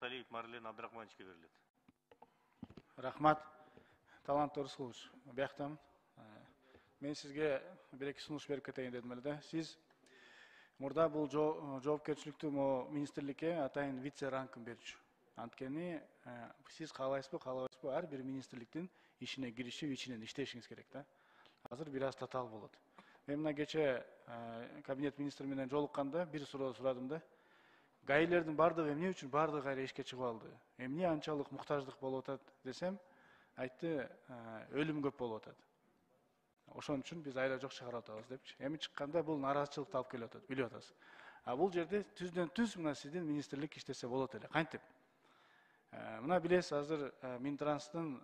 Талиев Марлен Абдрахмановичке берилет. Рахмат. Талант Рысқұлович, бияқтамын. Мен сізге бір-екі сунуш беріп кетейін дедім әлі да. Сіз мұрда бұл жоопкерчиликтүү министрликке атайын вице рангын берчү. Анткени сіз қалайсызбы, қалабайсызбы, ар бир министрликтин ишине киришип, ичинен иштешиңиз керек да. Азыр бир аз татаал болот. Мен мына кече кабинет министри менен жолукканда бир суроо сурадым да. Гаилердин бардыгы эмне үчүн бардыгы кайра ишке чыгып алды? Эмне анчалык муктаждык болуп атат десем, айтты, өлүм көп болуп атат. Ошон үчүн биз айра жок чыгарып атабыз депчи. Эми чыкканда бул нараазычылыкты алып келип атат, билип атасыз. А бул жерде түздөн түз мына сиздин министрлик иштесе болот эле. Кантип? Мына билесиз, азыр Минтранстын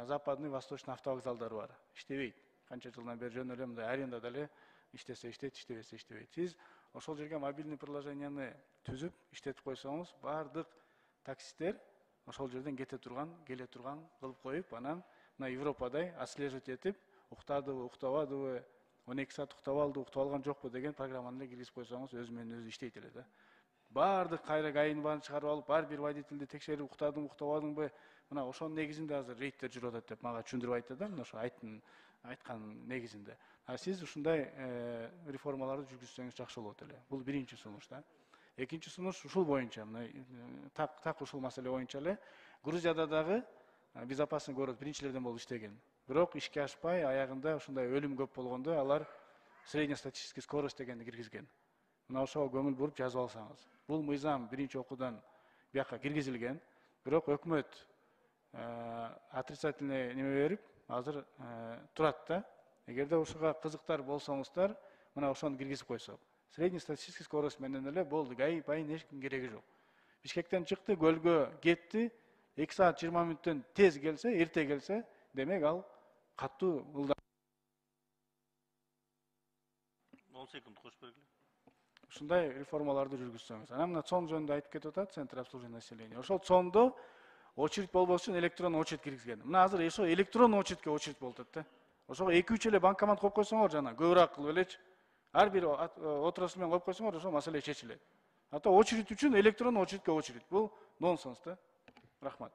западный, восточный автовокзалдары бар. Иштебейт. Канча жылдан бери жөн эле мындай арендада эле иштесе иштейт, иштебесе иштебейт. Сиз ошол жерге мобильный приложенияны түзүп, иштетип койсоңуз, бардык таксисттер ошол жерден кете турган, келе турган кылып коюп, анан мына Европадай отслеживать этип, уктадыбы, уктабадыбы, 12 саат уктап алды, уктап алган жокпу деген программаны эле киргизип койсоңуз, өзү менен өзү иштейт эле да. Бардык кайра гаинин баарын чыгарып алып, ар бир водительди текшерип, уктадың, уктабадыңбы, мына ошонун негизинде азыр рейдтер жүрүп атат деп мага түшүндүрүп айтты да, мына ошо айткан негизинде. А сиз ушундай реформаларды жүргүзсөңүз жакшы болот эле. Бул биринчи сунуш да. Экинчи сунуш ушул боюнча, мына так ушул маселе боюнча эле Грузияда дагы безопасный город биринчилерден болуп иштеген. Бирок ишке ашпай, аягында ушундай өлүм көп болгондо алар среднестатистический скорость дегенди киргизген. Мына ошого көңүл буруп жазып алсаңыз. Бул мыйзам биринчи окуудан бияка киргизилген, бирок өкмөт отрицательный неме берип, азыр турат да. Эгерде ушуга кызыктар болсоңуздар, мына ошону киргизип койсок. Среднестатистический скорость менен эле болду. Байын эчким кереги жок. Бишкектен чыкты, көлгө кетти. 2 саат 20 мүнөттөн тез келсе, эрте келсе, демек ал каттуу ылдам. 10 секунд кош бергиле. Ушундай реформаларды жүргүзсөңүз. Анан мына цон жөнүндө айтып кетип атат, центр обслуживания населения. Ошол цондо очередь болбош үчүн электронный очередь киргизген. Мына азыр ошо электронный очередке очередь болуп атат да. Ошого 2-3 эле банкомат коюп койсоңор жана көбүрөөк кылып элечи. Ар бир отрасль менен коюп койсоңор, ошо маселе чечилет. Ата очередь үчүн электронный очередке очередь. Бул нонсенс да. Рахмат.